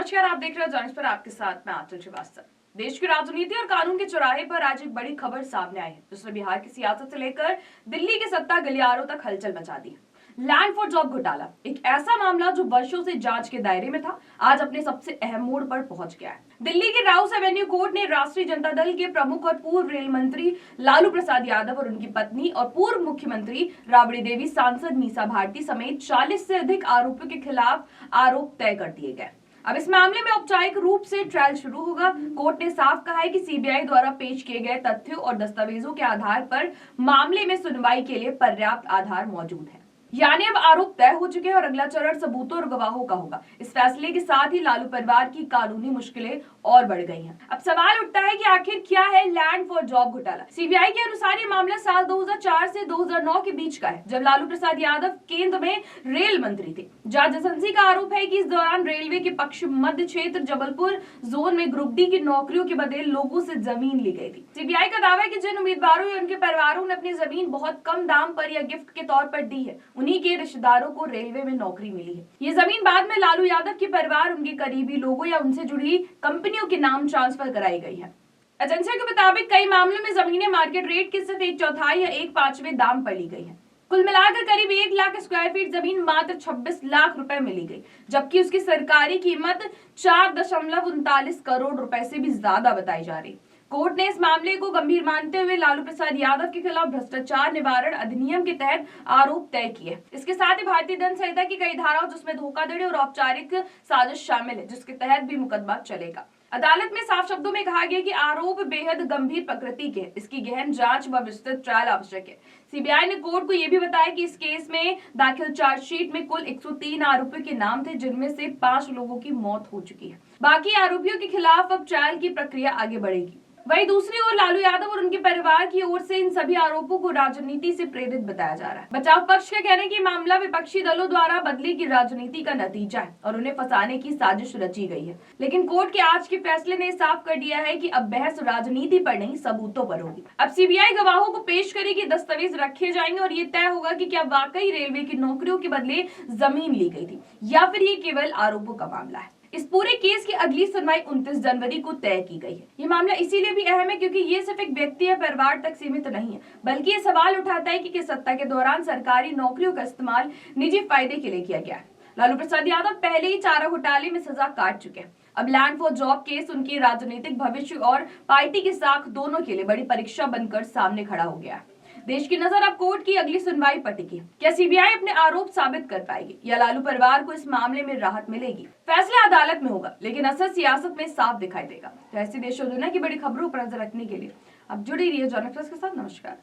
नमस्कार, आप देख रहे हो जॉइंस पर। आपके साथ मैं आंचल श्रीवास्तव। देश की राजनीति और कानून के चौराहे पर आज एक बड़ी खबर सामने आई है, जिसने बिहार की सियासत से लेकर दिल्ली के सत्ता गलियारों तक हलचल मचा दी। लैंड फॉर जॉब घोटाला, एक ऐसा मामला जो वर्षों से जांच के दायरे में था, आज अपने सबसे अहम मोड़ पर पहुंच गया है। दिल्ली के राउस एवेन्यू कोर्ट ने राष्ट्रीय जनता दल के प्रमुख और पूर्व रेल मंत्री लालू प्रसाद यादव और उनकी पत्नी और पूर्व मुख्यमंत्री राबड़ी देवी, सांसद मीसा भारती समेत 40 से अधिक आरोपियों के खिलाफ आरोप तय कर दिए गए। अब इस मामले में औपचारिक रूप से ट्रायल शुरू होगा। कोर्ट ने साफ कहा है कि सीबीआई द्वारा पेश किए गए तथ्यों और दस्तावेजों के आधार पर मामले में सुनवाई के लिए पर्याप्त आधार मौजूद है। यानी अब आरोप तय हो चुके हैं और अगला चरण सबूतों और गवाहों का होगा। इस फैसले के साथ ही लालू परिवार की कानूनी मुश्किलें और बढ़ गई हैं। अब सवाल उठता है कि आखिर क्या है लैंड फॉर जॉब घोटाला। सीबीआई के अनुसार ये मामला साल 2004 से 2009 के बीच का है, जब लालू प्रसाद यादव केंद्र में रेल मंत्री थे। जांच एजेंसी का आरोप है कि इस दौरान रेलवे के पश्चिम मध्य क्षेत्र जबलपुर जोन में ग्रुप डी की नौकरियों के बदले लोगों से जमीन ली गई थी। सीबीआई का दावा है कि जिन उम्मीदवारों या उनके परिवारों ने अपनी जमीन बहुत कम दाम पर या गिफ्ट के तौर पर दी है, उन्हीं के रिश्तेदारों को रेलवे में नौकरी मिली है। ये जमीन बाद में लालू यादव के परिवार, उनके करीबी लोगों या उनसे जुड़ी कंपनियों के नाम ट्रांसफर कराई गई है। एजेंसी के मुताबिक कई मामलों में जमीनें मार्केट रेट के सिर्फ 1/4 या 1/5 दाम पर ली गई है। कुल मिलाकर करीब 1 लाख स्क्वायर फीट जमीन मात्र 26 लाख रुपए में ली गई, जबकि उसकी सरकारी कीमत 4.39 करोड़ रुपए से भी ज्यादा बताई जा रही। कोर्ट ने इस मामले को गंभीर मानते हुए लालू प्रसाद यादव के खिलाफ भ्रष्टाचार निवारण अधिनियम के तहत आरोप तय किए। इसके साथ ही भारतीय दंड संहिता की कई धाराओं, जिसमें धोखाधड़ी और औपचारिक साजिश शामिल है, जिसके तहत भी मुकदमा चलेगा। अदालत में साफ शब्दों में कहा गया कि आरोप बेहद गंभीर प्रकृति के, इसकी गहन जांच व विस्तृत ट्रायल आवश्यक है। सीबीआई ने कोर्ट को यह भी बताया कि इस केस में दाखिल चार्जशीट में कुल 103 आरोपियों के नाम थे, जिनमें से 5 लोगों की मौत हो चुकी है। बाकी आरोपियों के खिलाफ अब ट्रायल की प्रक्रिया आगे बढ़ेगी। वहीं दूसरी ओर लालू यादव और उनके परिवार की ओर से इन सभी आरोपों को राजनीति से प्रेरित बताया जा रहा है। बचाव पक्ष का कहना है कि मामला विपक्षी दलों द्वारा बदले की राजनीति का नतीजा है और उन्हें फंसाने की साजिश रची गई है। लेकिन कोर्ट के आज के फैसले ने साफ कर दिया है कि अब बहस राजनीति पर नहीं, सबूतों पर होगी। अब सीबीआई गवाहों को पेश करेगी, दस्तावेज रखे जाएंगे और ये तय होगा कि क्या वाकई रेलवे की नौकरियों के बदले जमीन ली गई थी या फिर ये केवल आरोपों का मामला है। इस पूरे केस की अगली सुनवाई 29 जनवरी को तय की गई है। ये मामला इसीलिए भी अहम है क्योंकि ये सिर्फ एक व्यक्ति या परिवार तक सीमित नहीं है, बल्कि ये सवाल उठाता है कि किस सत्ता के दौरान सरकारी नौकरियों का इस्तेमाल निजी फायदे के लिए किया गया है। लालू प्रसाद यादव पहले ही चारा घोटाले में सजा काट चुके हैं। अब लैंड फॉर जॉब केस उनके राजनीतिक भविष्य और पार्टी की साख दोनों के लिए बड़ी परीक्षा बनकर सामने खड़ा हो गया है। देश की नजर अब कोर्ट की अगली सुनवाई पर टिकी। क्या सीबीआई अपने आरोप साबित कर पाएगी या लालू परिवार को इस मामले में राहत मिलेगी? फैसला अदालत में होगा, लेकिन असर सियासत में साफ दिखाई देगा। तो ऐसी देश और दुनिया की बड़ी खबरों पर नजर रखने के लिए अब जुड़ी रहिए जॉइंस के साथ। नमस्कार।